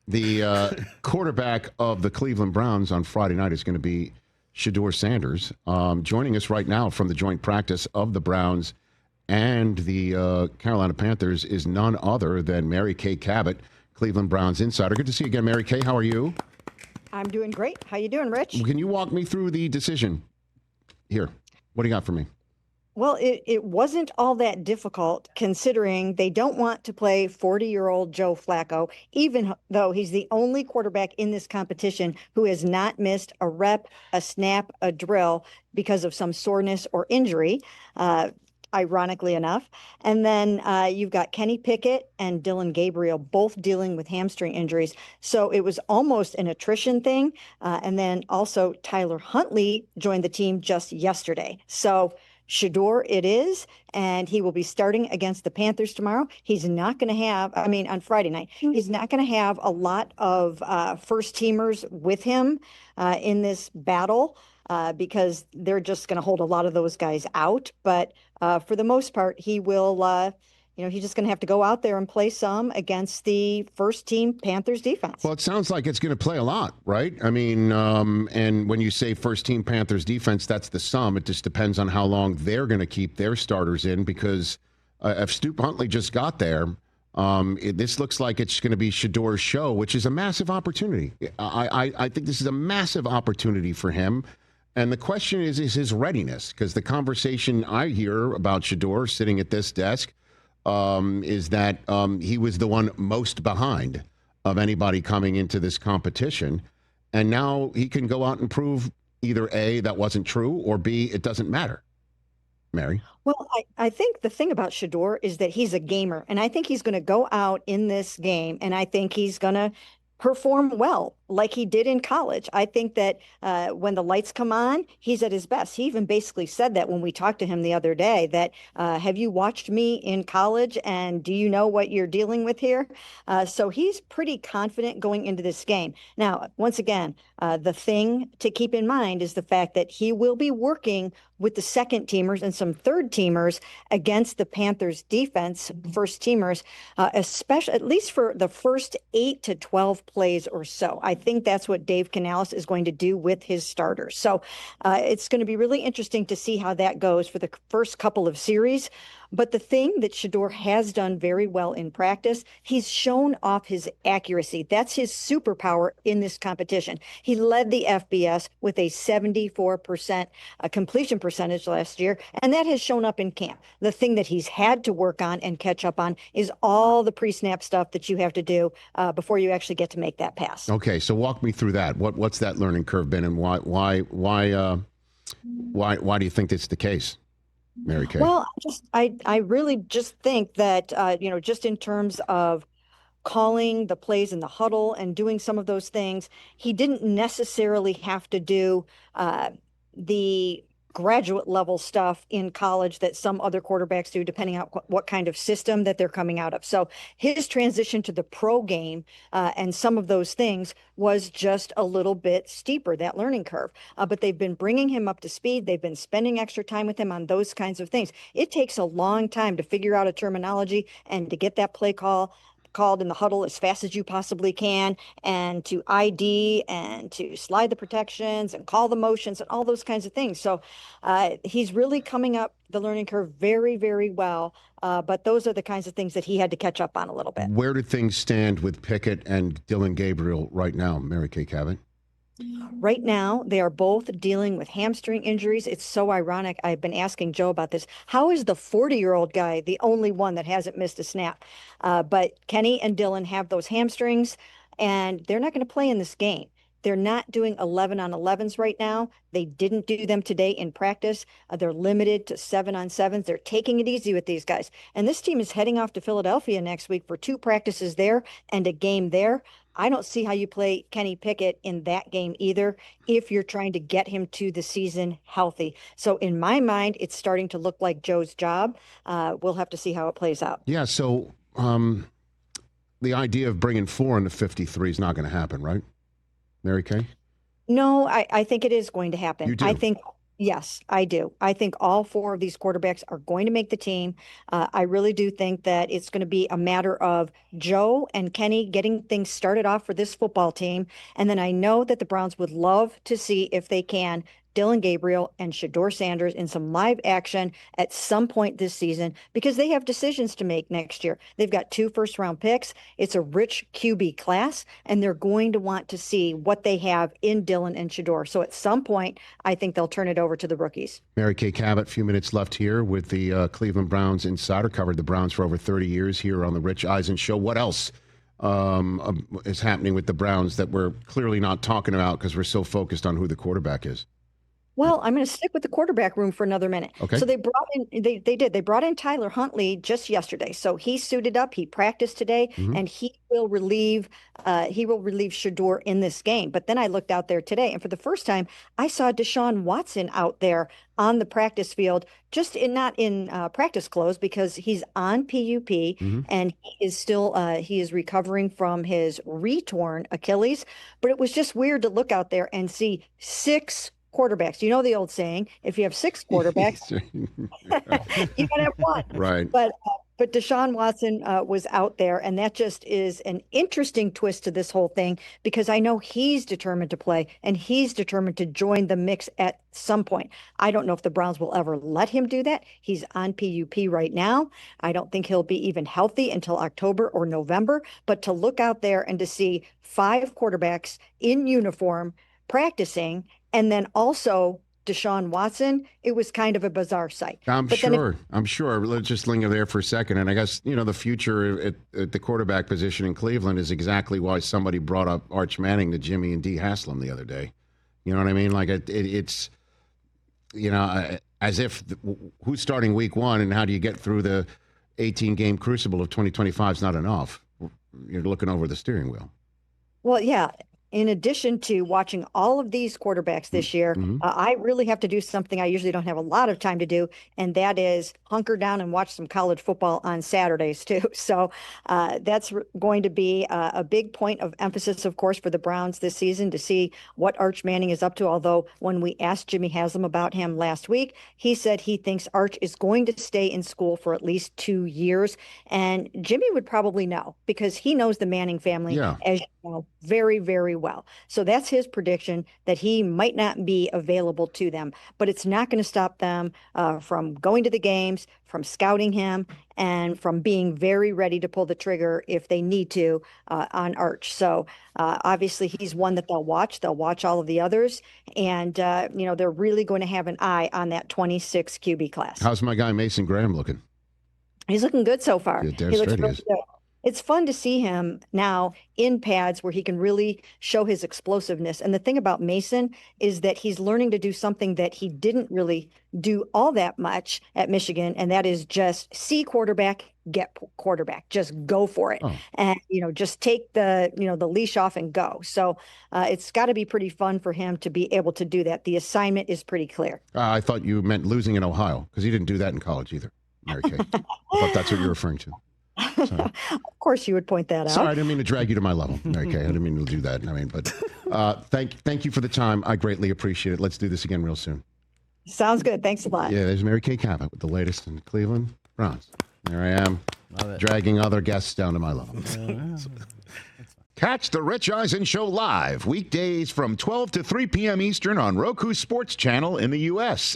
The quarterback of the Cleveland Browns on Friday night is going to be Shedeur Sanders. Joining us right now from the joint practice of the Browns and the Carolina Panthers is none other than Mary Kay Cabot, Cleveland Browns insider. Good to see you again, Mary Kay. How are you? I'm doing great. How you doing, Rich? Can you walk me through the decision here? What do you got for me? Well, it wasn't all that difficult considering they don't want to play 40-year-old Joe Flacco, even though he's the only quarterback in this competition who has not missed a rep, a snap, a drill because of some soreness or injury, ironically enough. And then you've got Kenny Pickett and Dylan Gabriel both dealing with hamstring injuries. So it was almost an attrition thing. And then also Tyler Huntley joined the team just yesterday. So Shedeur it is, and he will be starting against the Panthers tomorrow. He's not going to have, on Friday night, he's not going to have a lot of first teamers with him in this battle because they're just going to hold a lot of those guys out. But for the most part, he will, he's just going to have to go out there and play some against the first team Panthers defense. Well, it sounds like it's going to play a lot, right? I mean, and when you say first team Panthers defense, that's the sum. It just depends on how long they're going to keep their starters in, because if Stoop Huntley just got there, this looks like it's going to be Shedeur's show, which is a massive opportunity. I think this is a massive opportunity for him. And the question is his readiness, because the conversation I hear about Shedeur sitting at this desk is that he was the one most behind of anybody coming into this competition. And now he can go out and prove either A, that wasn't true, or B, it doesn't matter. Mary? Well, I think the thing about Shedeur is that he's a gamer, and I think he's going to go out in this game, and I think he's going to perform well like he did in college. I think that when the lights come on, he's at his best. He even basically said that when we talked to him the other day, that have you watched me in college and do you know what you're dealing with here? So he's pretty confident going into this game. Now, once again, the thing to keep in mind is the fact that he will be working with the second teamers and some third teamers against the Panthers defense, first teamers, especially at least for the first 8 to 12 plays or so. I think that's what Dave Canales is going to do with his starters. So it's going to be really interesting to see how that goes for the first couple of series. But the thing that Shedeur has done very well in practice, he's shown off his accuracy. That's his superpower in this competition. He led the FBS with a 74% completion percentage last year, and that has shown up in camp. The thing that he's had to work on and catch up on is all the pre-snap stuff that you have to do before you actually get to make that pass. Okay, so walk me through that. What's that learning curve been, and why do you think that's the case, Mary Kay? Well, I really just think that, just in terms of calling the plays in the huddle and doing some of those things, he didn't necessarily have to do the graduate level stuff in college that some other quarterbacks do, depending on what kind of system that they're coming out of. So his transition to the pro game and some of those things was just a little bit steeper, that learning curve. But they've been bringing him up to speed. They've been spending extra time with him on those kinds of things. It takes a long time to figure out a terminology and to get that play called in the huddle as fast as you possibly can, and to ID and to slide the protections and call the motions and all those kinds of things. So he's really coming up the learning curve very, very well. But those are the kinds of things that he had to catch up on a little bit. Where do things stand with Pickett and Dylan Gabriel right now, Mary Kay Cabot? Right now, they are both dealing with hamstring injuries. It's so ironic. I've been asking Joe about this. How is the 40-year-old guy the only one that hasn't missed a snap? But Kenny and Dylan have those hamstrings, and they're not going to play in this game. They're not doing 11-on-11s right now. They didn't do them today in practice. They're limited to 7-on-7s. They're taking it easy with these guys. And this team is heading off to Philadelphia next week for 2 practices there and a game there. I don't see how you play Kenny Pickett in that game either if you're trying to get him to the season healthy. So in my mind, it's starting to look like Joe's job. We'll have to see how it plays out. Yeah, so the idea of bringing 4 into 53 is not going to happen, right, Mary Kay? No, I think it is going to happen. You do? I think Yes, I do. I think all four of these quarterbacks are going to make the team. I really do think that it's going to be a matter of Joe and Kenny getting things started off for this football team. And then I know that the Browns would love to see if they can Dylan Gabriel and Shedeur Sanders in some live action at some point this season because they have decisions to make next year. They've got 2 first-round picks. It's a rich QB class, and they're going to want to see what they have in Dylan and Shedeur. So at some point, I think they'll turn it over to the rookies. Mary Kay Cabot, a few minutes left here with the Cleveland Browns insider. Covered the Browns for over 30 years here on the Rich Eisen Show. What else is happening with the Browns that we're clearly not talking about because we're so focused on who the quarterback is? Well, I'm going to stick with the quarterback room for another minute. Okay. So they brought in Tyler Huntley just yesterday. So he suited up, he practiced today, and he will relieve Shedeur in this game. But then I looked out there today, and for the first time, I saw Deshaun Watson out there on the practice field, not in practice clothes because he's on PUP and he is recovering from his retorn Achilles. But it was just weird to look out there and see 6 quarterbacks. You know the old saying, if you have 6 quarterbacks, you gotta have one. Right. But Deshaun Watson was out there, and that just is an interesting twist to this whole thing because I know he's determined to play and he's determined to join the mix at some point. I don't know if the Browns will ever let him do that. He's on PUP right now. I don't think he'll be even healthy until October or November, but to look out there and to see 5 quarterbacks in uniform practicing and then also Deshaun Watson, it was kind of a bizarre sight. I'm sure. Let's just linger there for a second. And I guess, the future at the quarterback position in Cleveland is exactly why somebody brought up Arch Manning to Jimmy and Dee Haslam the other day. You know what I mean? Like it's, as if who's starting week 1 and how do you get through the 18-game crucible of 2025 is not enough. You're looking over the steering wheel. Well, yeah. In addition to watching all of these quarterbacks this year, I really have to do something I usually don't have a lot of time to do, and that is hunker down and watch some college football on Saturdays too. So that's going to be a big point of emphasis, of course, for the Browns this season to see what Arch Manning is up to. Although when we asked Jimmy Haslam about him last week, he said he thinks Arch is going to stay in school for at least 2 years. And Jimmy would probably know because he knows the Manning family, as you know, very, very well. So that's his prediction that he might not be available to them, but it's not going to stop them from going to the games, from scouting him, and from being very ready to pull the trigger if they need to on Arch. So obviously he's one that they'll watch. They'll watch all of the others, and they're really going to have an eye on that 26 QB class. How's my guy Mason Graham looking? He's looking good so far. Yeah, he looks really good. It's fun to see him now in pads where he can really show his explosiveness. And the thing about Mason is that he's learning to do something that he didn't really do all that much at Michigan, and that is just see quarterback, get quarterback, just go for it. And, just take the leash off and go. So it's got to be pretty fun for him to be able to do that. The assignment is pretty clear. I thought you meant losing in Ohio because he didn't do that in college either, Mary Kay. I thought that's what you're referring to. Of course you would point that out. Sorry, I didn't mean to drag you to my level, Mary Kay. I didn't mean to do that. But thank you for the time. I greatly appreciate it. Let's do this again real soon. Sounds good. Thanks a lot. Yeah, there's Mary Kay Cabot with the latest in the Cleveland Browns. There I am, dragging other guests down to my level. Catch the Rich Eisen Show live weekdays from 12 to 3 p.m. Eastern on Roku Sports Channel in the U.S.